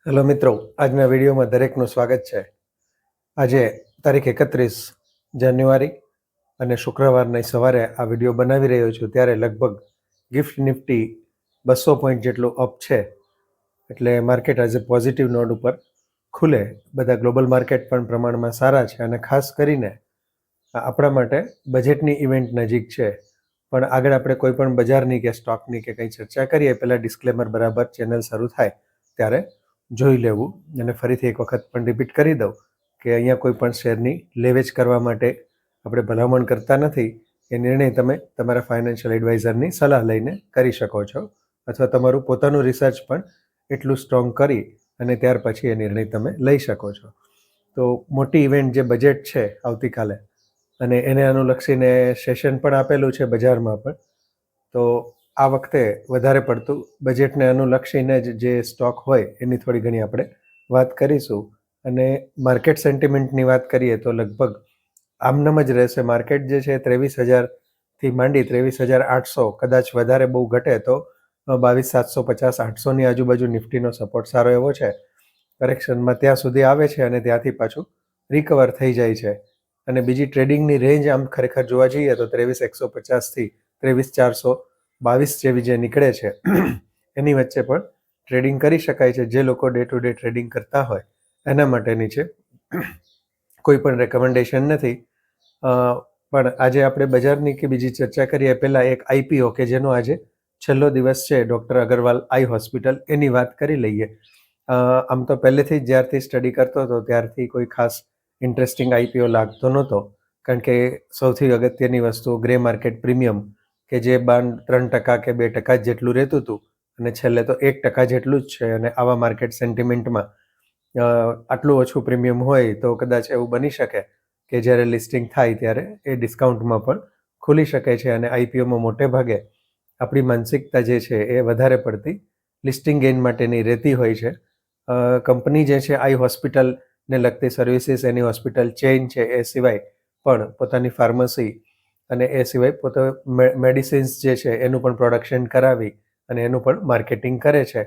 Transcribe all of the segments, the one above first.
Hello મિત્રો, આજના વિડીયોમાં દરેકનું સ્વાગત છે. આજે તારીખ 31 જાન્યુઆરી અને શુક્રવારની સવારે આ વિડીયો બનાવી રહ્યો છું ત્યારે લગભગ ગિફ્ટ નિફ્ટી 200 પોઈન્ટ જેટલું અપ છે. એટલે માર્કેટ આજે પોઝિટિવ નોટ ઉપર ખુલે. બધા ગ્લોબલ માર્કેટ પણ પ્રમાણમાં સારા છે અને ખાસ કરીને આપણા માટે બજેટની ઇવેન્ટ નજીક છે. પણ આગળ આપણે કોઈ પણ બજારની કે સ્ટોકની કે કંઈ ચર્ચા કરીએ પહેલાં ડિસ્ક્લેમર બરાબર ચેનલ શરૂ થાય ત્યારે જોઈ લેવું. અને ફરીથી એક વખત પણ રિપીટ કરી દઉં કે અહીંયા કોઈ પણ શેરની લેવેચ કરવા માટે આપણે ભલામણ કરતા નથી. એ નિર્ણય તમે તમારા ફાઇનાન્શિયલ એડવાઇઝરની સલાહ લઈને કરી શકો છો, અથવા તમારું પોતાનું રિસર્ચ પણ એટલું સ્ટ્રોંગ કરી અને ત્યાર પછી એ નિર્ણય તમે લઈ શકો છો. તો મોટી ઇવેન્ટ જે બજેટ છે આવતીકાલે, અને એને અનુલક્ષીને સેશન પણ આપેલું છે બજારમાં પણ. તો આ વખતે વધારે પડતું બજેટને અનુલક્ષીને જ જે સ્ટોક હોય એની થોડી ઘણી આપણે વાત કરીશું. અને માર્કેટ સેન્ટિમેન્ટની વાત કરીએ તો લગભગ આમનામ જ રહેશે. માર્કેટ જે છે 23,000થી માંડી 23,800, કદાચ વધારે બહુ ઘટે તો 22,750, 800ની આજુબાજુ નિફ્ટીનો સપોર્ટ સારો એવો છે. કરેક્શનમાં ત્યાં સુધી આવે છે અને ત્યાંથી પાછું રિકવર થઈ જાય છે. અને બીજી ટ્રેડિંગની રેન્જ આમ ખરેખર જોવા જઈએ તો 23,150થી 23,422 જેવી જે નીકળે છે એની વચ્ચે પણ ટ્રેડિંગ કરી શકાય છે. જે લોકો ડે ટુ ડે ટ્રેડિંગ કરતા હોય એના માટેની છે. કોઈ પણ રેકમેન્ડેશન નથી. પણ આજે આપણે બજારની કે બીજી ચર્ચા કરીએ પહેલાં એક આઈપીઓ કે જેનો આજે છેલ્લો દિવસ છે, ડૉક્ટર અગરવાલ આઈ હોસ્પિટલ, એની વાત કરી લઈએ. આમ તો પહેલેથી જ જ્યારથી સ્ટડી કરતો હતો ત્યારથી કોઈ ખાસ ઇન્ટરેસ્ટિંગ આઈપીઓ લાગતો નહોતો, કારણ કે સૌથી અગત્યની વસ્તુ ગ્રે માર્કેટ પ્રીમિયમ કે જે 3% કે 2% જેટલું રહેતું હતું અને છેલ્લે તો 1% જેટલું જ છે. અને આવા માર્કેટ સેન્ટિમેન્ટમાં આટલું ઓછું પ્રીમિયમ હોય તો કદાચ એવું બની શકે કે જ્યારે લિસ્ટિંગ થાય ત્યારે એ ડિસ્કાઉન્ટમાં પણ ખુલી શકે છે. અને આઈપીઓમાં મોટે ભાગે આપણી માનસિકતા જે છે એ વધારે પડતી લિસ્ટિંગ ગેઇન માટેની રહેતી હોય છે. કંપની જે છે આઈ હોસ્પિટલને લગતી સર્વિસીસ, એની હોસ્પિટલ ચેઇન છે, એ સિવાય પણ પોતાની ફાર્મસી અને એ સિવાય પોતે મેડિસિન્સ જે છે એનું પણ પ્રોડક્શન કરાવી અને એનું પણ માર્કેટિંગ કરે છે.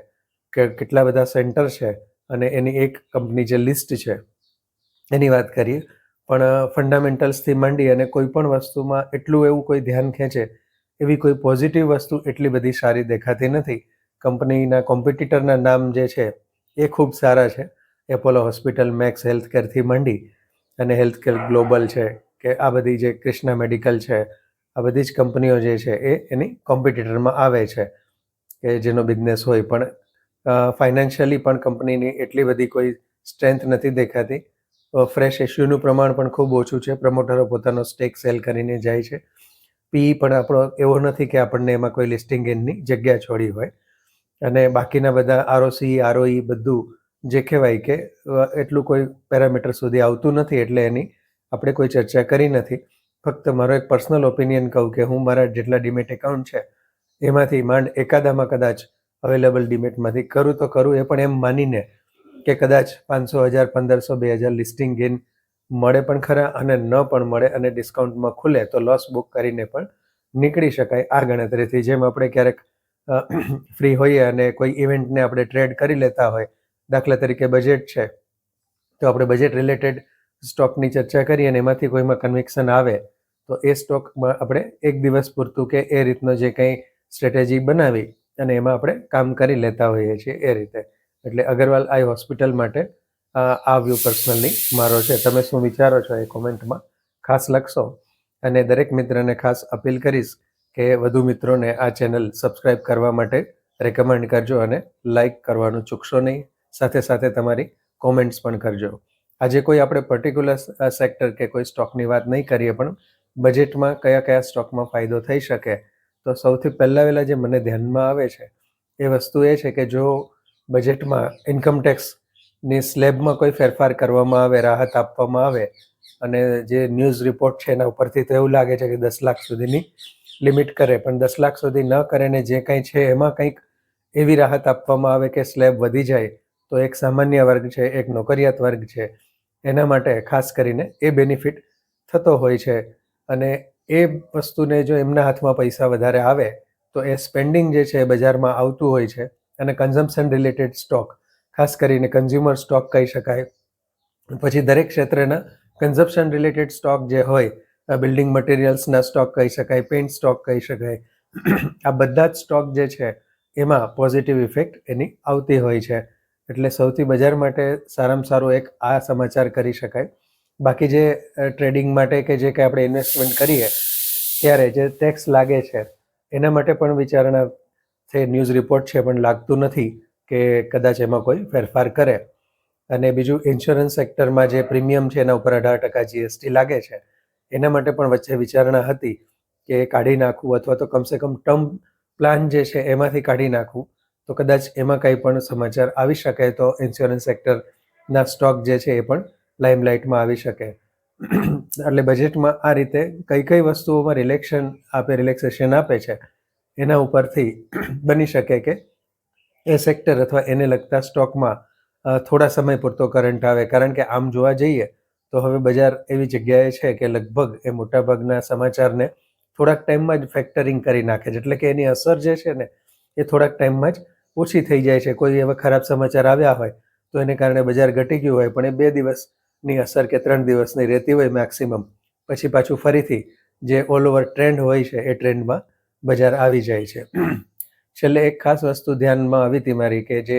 કે કેટલા બધા સેન્ટર છે અને એની એક કંપની જે લિસ્ટ છે એની વાત કરીએ. પણ ફંડામેન્ટલ્સથી માંડી અને કોઈ પણ વસ્તુમાં એટલું એવું કોઈ ધ્યાન ખેંચે એવી કોઈ પોઝિટિવ વસ્તુ એટલી બધી સારી દેખાતી નથી. કંપનીના કોમ્પિટિટરના નામ જે છે એ ખૂબ સારા છે. એપોલો હોસ્પિટલ, મેક્સ હેલ્થકેરથી માંડી અને હેલ્થકેર ગ્લોબલ છે કે આ બધી જે ક્રિષ્ના મેડિકલ છે, આ બધી જ કંપનીઓ જે છે એ એની કોમ્પિટિટરમાં આવે છે કે જેનો બિઝનેસ હોય. પણ ફાઇનાન્શિયલી પણ કંપનીની એટલી બધી કોઈ સ્ટ્રેન્થ નથી દેખાતી. ફ્રેશ ઇશ્યુનું પ્રમાણ પણ ખૂબ ઓછું છે. પ્રમોટરો પોતાનો સ્ટેક સેલ કરીને જાય છે. પી પણ આપણો એવો નથી કે આપણને એમાં કોઈ લિસ્ટિંગ ગેઇનની જગ્યા છોડી હોય. અને બાકીના બધા આરઓસી, આરઓઈ બધું જે કહેવાય કે એટલું કોઈ પેરામીટર સુધી આવતું નથી, એટલે એની આપણે કોઈ ચર્ચા કરી નથી. ફક્ત મારો એક પર્સનલ ઓપિનિયન કહું કે હું મારા જેટલા ડીમેટ એકાઉન્ટ છે એમાંથી માંડ એકાદામાં કદાચ અવેલેબલ ડીમેટમાંથી કરું તો કરું, એ પણ એમ માનીને કે કદાચ 500, 1000, 1500, 2000 લિસ્ટિંગ ગેઇન મળે પણ ખરા અને ન પણ મળે અને ડિસ્કાઉન્ટમાં ખુલે તો લોસ બુક કરીને પણ નીકળી શકાય આ ગણતરીથી. જેમ આપણે ક્યારેક ફ્રી હોઈએ અને કોઈ ઇવેન્ટને આપણે ટ્રેડ કરી લેતા હોય, દાખલા તરીકે બજેટ છે તો આપણે બજેટ રિલેટેડ સ્ટોકની ચર્ચા કરીએ અને એમાંથી કોઈમાં કન્વિક્શન આવે તો એ સ્ટોકમાં આપણે એક દિવસ પૂરતું કે એ રીતનો જે કંઈ સ્ટ્રેટેજી બનાવી અને એમાં આપણે કામ કરી લેતા હોઈએ છીએ એ રીતે. એટલે અગરવાલ આઈ હોસ્પિટલ માટે આ વ્યૂ પર્સનલી મારો છે. તમે શું વિચારો છો એ કોમેન્ટમાં ખાસ લખશો. અને દરેક મિત્રને ખાસ અપીલ કરીશ કે વધુ મિત્રોને આ ચેનલ સબસ્ક્રાઈબ કરવા માટે રેકમેન્ડ કરજો અને લાઈક કરવાનું ચૂકશો નહીં. સાથે સાથે તમારી કોમેન્ટ્સ પણ કરજો. આજે કોઈ આપણે પર્ટિક્યુલર સેક્ટર કે કોઈ સ્ટોકની વાત નહીં કરીએ, પણ બજેટમાં કયા કયા સ્ટોકમાં ફાયદો થઈ શકે તો સૌથી પહેલાં જે મને ધ્યાનમાં આવે છે એ વસ્તુ એ છે કે જો બજેટમાં ઇન્કમટેક્સની સ્લેબમાં કોઈ ફેરફાર કરવામાં આવે, રાહત આપવામાં આવે, અને જે ન્યૂઝ રિપોર્ટ છે એના ઉપરથી તો એવું લાગે છે કે 10 લાખ સુધીની લિમિટ કરે, પણ 10 લાખ સુધી ન કરે ને જે કંઈ છે એમાં કંઈક એવી રાહત આપવામાં આવે કે સ્લેબ વધી જાય તો એક સામાન્ય વર્ગ છે, એક નોકરિયાત વર્ગ છે, એના માટે ખાસ કરીને એ બેનિફિટ થતો હોય છે. અને એ વસ્તુને જો એમના હાથમાં પૈસા વધારે આવે તો એ સ્પેન્ડિંગ જે છે એ બજારમાં આવતું હોય છે. અને કન્ઝમ્પશન રિલેટેડ સ્ટોક, ખાસ કરીને કન્ઝ્યુમર સ્ટોક કહી શકાય. પછી દરેક ક્ષેત્રના કન્ઝપ્શન રિલેટેડ સ્ટોક જે હોય, બિલ્ડિંગ મટીરિયલ્સના સ્ટોક કહી શકાય, પેઇન્ટ સ્ટોક કહી શકાય, આ બધા જ સ્ટોક જે છે એમાં પોઝિટિવ ઇફેક્ટ એની આવતી હોય છે. એટલે સૌથી બજાર માટે સારામાં સારું એક આ સમાચાર કરી શકાય. બાકી જે ટ્રેડિંગ માટે કે જે કંઈ આપણે ઇન્વેસ્ટમેન્ટ કરીએ ત્યારે જે ટેક્સ લાગે છે એના માટે પણ વિચારણા છે, ન્યૂઝ રિપોર્ટ છે, પણ લાગતું નથી કે કદાચ એમાં કોઈ ફેરફાર કરે. અને બીજું, ઇન્સ્યોરન્સ સેક્ટરમાં જે પ્રીમિયમ છે એના ઉપર 18% GST લાગે છે, એના માટે પણ વચ્ચે વિચારણા હતી કે કાઢી નાખવું અથવા તો કમસે કમ ટર્મ પ્લાન જે છે એમાંથી કાઢી નાખવું. તો કદાચ એમાં કંઈ પણ સમાચાર આવી શકે તો ઇન્સ્યોરન્સ સેક્ટરના સ્ટોક જે છે એ પણ લાઇમલાઇટમાં આવી શકે. એટલે બજેટમાં આ રીતે કઈ કઈ વસ્તુઓમાં રિલેક્સેશન આપે છે એના ઉપરથી બની શકે કે એ સેક્ટર અથવા એને લગતા સ્ટોકમાં થોડા સમય પૂરતો કરંટ આવે. કારણ કે આમ જોવા જઈએ તો હવે બજાર એવી જગ્યાએ છે કે લગભગ એ મોટાભાગના સમાચારને થોડાક ટાઈમમાં જ ફેક્ટરિંગ કરી નાખે છે. એટલે કે એની અસર જે છે ને એ થોડાક ટાઈમમાં જ ઓછી થઈ જાય છે. કોઈ એવા ખરાબ સમાચાર આવ્યા હોય તો એને કારણે બજાર ઘટી ગયું હોય, પણ એ 2 દિવસની અસર કે 3 દિવસની રહેતી હોય મેક્સિમમ. પછી પાછું ફરીથી જે ઓલ ઓવર ટ્રેન્ડ હોય છે એ ટ્રેન્ડમાં બજાર આવી જાય છે. છેલ્લે એક ખાસ વસ્તુ ધ્યાનમાં આવી હતી મારી, કે જે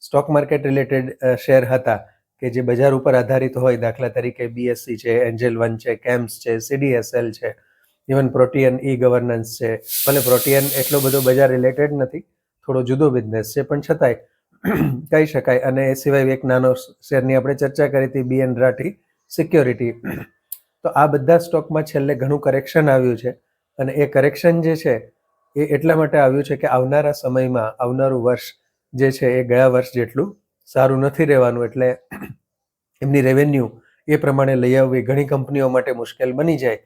સ્ટોક માર્કેટ રિલેટેડ શેર હતા કે જે બજાર ઉપર આધારિત હોય, દાખલા તરીકે BSE છે, એન્જલ વન છે, કેમ્સ છે, CDSL છે, ઇવન પ્રોટિયન ઈ ગવર્નન્સ છે. ભલે પ્રોટિયન એટલો બધો બજાર રિલેટેડ નથી, થોડો જુદો બિઝનેસ છે, પણ છતાંય કહી શકાય. અને એ સિવાય એક નાનો શેરની આપણે ચર્ચા કરી હતી, BN રાઠી સિક્યોરિટી. તો આ બધા સ્ટોકમાં છેલ્લે ઘણું કરેક્શન આવ્યું છે. અને એ કરેક્શન જે છે એ એટલા માટે આવ્યું છે કે આવનારા સમયમાં આવનારું વર્ષ જે છે એ ગયા વર્ષ જેટલું સારું નથી રહેવાનું. એટલે એમની રેવન્યુ એ પ્રમાણે લઈ આવવી ઘણી કંપનીઓ માટે મુશ્કેલ બની જાય.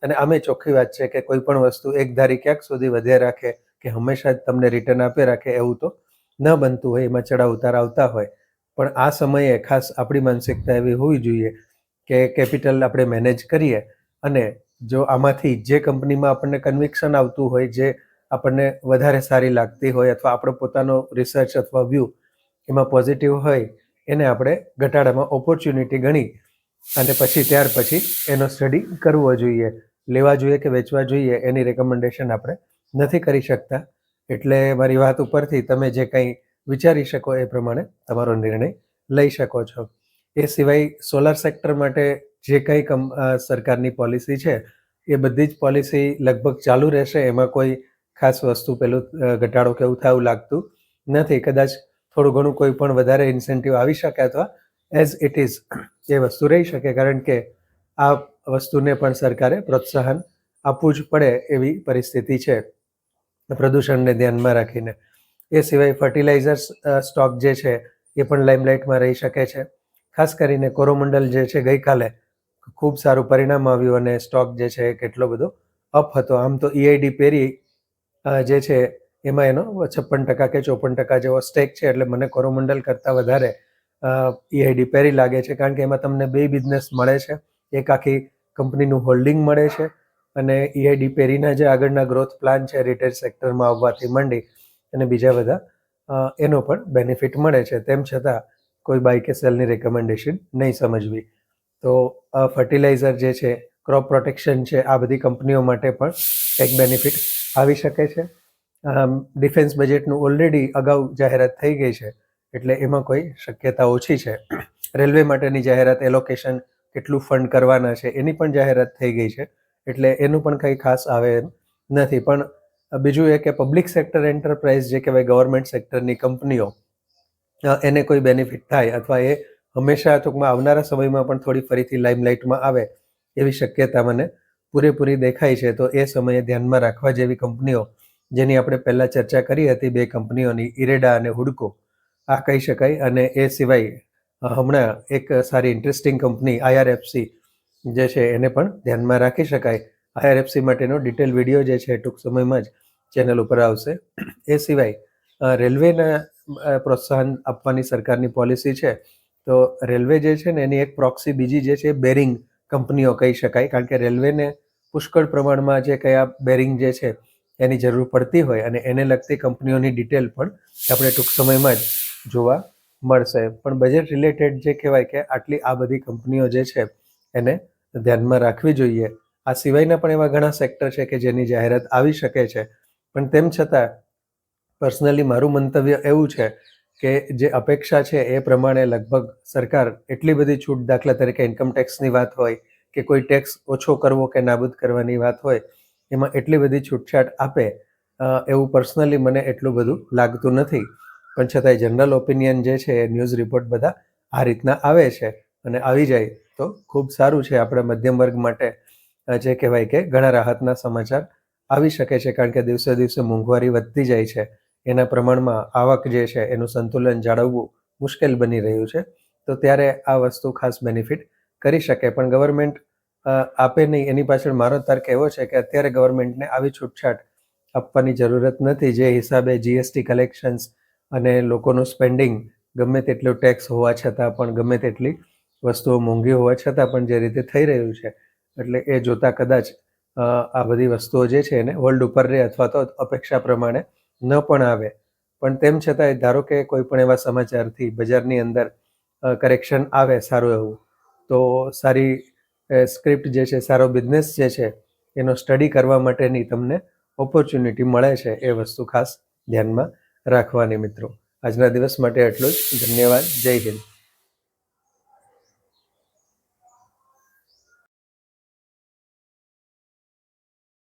અને આમે ચોખ્ખી વાત છે કે કોઈ પણ વસ્તુ એકધારી ક્યાંક સુધી વધ્યા રાખે કે હંમેશા જ તમને રિટર્ન આપે રાખે એવું તો ન બનતું હોય, એમાં ચડાવ ઉતાર આવતા હોય. પણ આ સમયે ખાસ આપણી માનસિકતા એવી હોવી જોઈએ કે કેપિટલ આપણે મેનેજ કરીએ, અને જો આમાંથી જે કંપનીમાં આપણને કન્વિક્શન આવતું હોય, જે આપણને વધારે સારી લાગતી હોય, અથવા આપણો પોતાનો રિસર્ચ અથવા વ્યૂ એમાં પોઝિટિવ હોય, એને આપણે ઘટાડામાં ઓપોર્ચ્યુનિટી ગણી અને ત્યાર પછી એનો સ્ટડી કરવો જોઈએ. લેવા જોઈએ કે વેચવા જોઈએ એની રેકમેન્ડેશન આપણે નથી કરી શકતા. એટલે મારી વાત ઉપરથી તમે જે કંઈ વિચારી શકો એ પ્રમાણે તમારો નિર્ણય લઈ શકો છો. એ સિવાય સોલાર સેક્ટર માટે જે કંઈ સરકારની પોલિસી છે એ બધી જ પોલિસી લગભગ ચાલુ રહેશે. એમાં કોઈ ખાસ વસ્તુ પેલું ઘટાડો કે એવું થયું લાગતું નથી. કદાચ થોડું ઘણું કોઈ પણ વધારે ઇન્સેન્ટિવ આવી શકે અથવા એઝ ઇટ ઇઝ એ વસ્તુ રહી શકે. કારણ કે આ વસ્તુને પણ સરકારે પ્રોત્સાહન આપવું જ પડે એવી પરિસ્થિતિ છે પ્રદૂષણને ધ્યાનમાં રાખીને. એ સિવાય ફર્ટિલાઇઝર્સ સ્ટોક જે છે એ પણ લાઇમલાઇટમાં રહી શકે છે. ખાસ કરીને કોરોમંડલ જે છે ગઈકાલે ખૂબ સારું પરિણામ આવ્યું અને સ્ટોક જે છે કેટલો બધો અપ હતો. આમ તો EID પેરી જે છે એમાં એનો 56% કે 54% જેવો સ્ટેક છે. એટલે મને કોરોમંડલ કરતાં વધારે EID પેરી લાગે છે, કારણ કે એમાં તમને 2 બિઝનેસ મળે છે. એક આખી કંપનીનું હોલ્ડિંગ મળે છે, અને EID પેરીના જે આગળના ગ્રોથ પ્લાન છે રિટેલ સેક્ટરમાં આવવાથી માંડી અને બીજા બધા એનો પણ બેનિફિટ મળે છે. તેમ છતાં કોઈ બાય કે સેલની રેકમેન્ડેશન નહીં સમજવી. તો ફર્ટિલાઇઝર જે છે, ક્રોપ પ્રોટેક્શન છે, આ બધી કંપનીઓ માટે પણ કંઈક બેનિફિટ આવી શકે છે. ડિફેન્સ બજેટનું ઓલરેડી અગાઉ જાહેરાત થઈ ગઈ છે, એટલે એમાં કોઈ શક્યતા ઓછી છે. રેલવે માટેની જાહેરાત, એલોકેશન કેટલું ફંડ કરવાના છે એની પણ જાહેરાત થઈ ગઈ છે, એટલે એનું પણ કંઈ ખાસ આવે એમ નથી. પણ બીજું એ કે પબ્લિક સેક્ટર એન્ટરપ્રાઇઝ જે કહેવાય, ગવર્મેન્ટ સેક્ટરની કંપનીઓ, એને કોઈ બેનિફિટ થાય અથવા એ હંમેશા ટૂંકમાં આવનારા સમયમાં પણ થોડી ફરીથી લાઇમલાઇટમાં આવે એવી શક્યતા મને પૂરેપૂરી દેખાય છે. તો એ સમયે ધ્યાનમાં રાખવા જેવી કંપનીઓ, જેની આપણે પહેલાં ચર્ચા કરી હતી, 2 કંપનીઓની, ઇરેડા અને હુડકો, આ કહી શકાય. અને એ સિવાય હમણાં એક સારી ઇન્ટરેસ્ટિંગ કંપની IRFC જે છે એને પણ ધ્યાનમાં રાખી શકાય. IRFC માટેનો ડિટેલ વિડીયો જે છે ટૂંક સમયમાં જ ચેનલ ઉપર આવશે. એ સિવાય રેલવેના પ્રોત્સાહન આપવાની સરકારની પોલિસી છે. તો રેલવે જે છે ને એની એક પ્રોક્સી બીજી જે છે બેરિંગ કંપનીઓ કહી શકાય, કારણ કે રેલવેને પુષ્કળ પ્રમાણમાં જે કયા બેરિંગ જે છે એની જરૂર પડતી હોય, અને એને લગતી કંપનીઓની ડિટેલ પણ આપણે ટૂંક સમયમાં જ જોવા મળશે. પણ બજેટ રિલેટેડ જે કહેવાય કે આટલી આ બધી કંપનીઓ જે છે એને ધ્યાનમાં રાખવી જોઈએ. આ સિવાયના પણ એવા ઘણા સેક્ટર છે કે જેની જાહેરાત આવી શકે છે, પણ તેમ છતાં પર્સનલી મારું મંતવ્ય એવું છે કે જે અપેક્ષા છે એ પ્રમાણે લગભગ સરકાર એટલી બધી છૂટ, દાખલા તરીકે ઇન્કમ ટેક્સની વાત હોય કે કોઈ ટેક્સ ઓછો કરવો કે નાબૂદ કરવાની વાત હોય, એમાં એટલી બધી છૂટછાટ આપે એવું પર્સનલી મને એટલું બધું લાગતું નથી. પણ છતાંય જનરલ ઓપિનિયન જે છે એ ન્યૂઝ રિપોર્ટ બધા આ રીતના આવે છે અને આવી જાય તો ખૂબ સારું છે. આપણે મધ્યમ વર્ગ માટે જે કહેવાય કે ઘણા રાહતના સમાચાર આવી શકે છે, કારણ કે દિવસે દિવસે મોંઘવારી વધતી જાય છે. એના પ્રમાણમાં આવક જે છે એનું સંતુલન જાળવવું મુશ્કેલ બની રહ્યું છે. તો ત્યારે આ વસ્તુ ખાસ બેનિફિટ કરી શકે. પણ ગવર્મેન્ટ આપે નહીં, એની પાછળ મારો તર્ક એવો છે કે અત્યારે ગવર્મેન્ટને આવી છૂટછાટ આપવાની જરૂરત નથી. જે હિસાબે જીએસટી કલેક્શન્સ અને લોકોનું સ્પેન્ડિંગ ગમે તેટલું ટેક્સ હોવા છતાં પણ, ગમે તેટલી વસ્તુઓ મોંઘી હોવા છતાં પણ જે રીતે થઈ રહ્યું છે, એટલે એ જોતાં કદાચ આ બધી વસ્તુઓ જે છે એને હોલ્ડ ઉપર રહે અથવા તો અપેક્ષા પ્રમાણે ન પણ આવે. પણ તેમ છતાંય ધારો કે કોઈ પણ એવા સમાચારથી બજારની અંદર કરેક્શન આવે સારું એવું, તો સારી સ્ક્રિપ્ટ જે છે, સારો બિઝનેસ જે છે એનો સ્ટડી કરવા માટેની તમને ઓપોર્ચ્યુનિટી મળે છે. એ વસ્તુ ખાસ ધ્યાનમાં રાખવાની મિત્રો. આજના દિવસ માટે એટલું જ. ધન્યવાદ. જય હિન્દ.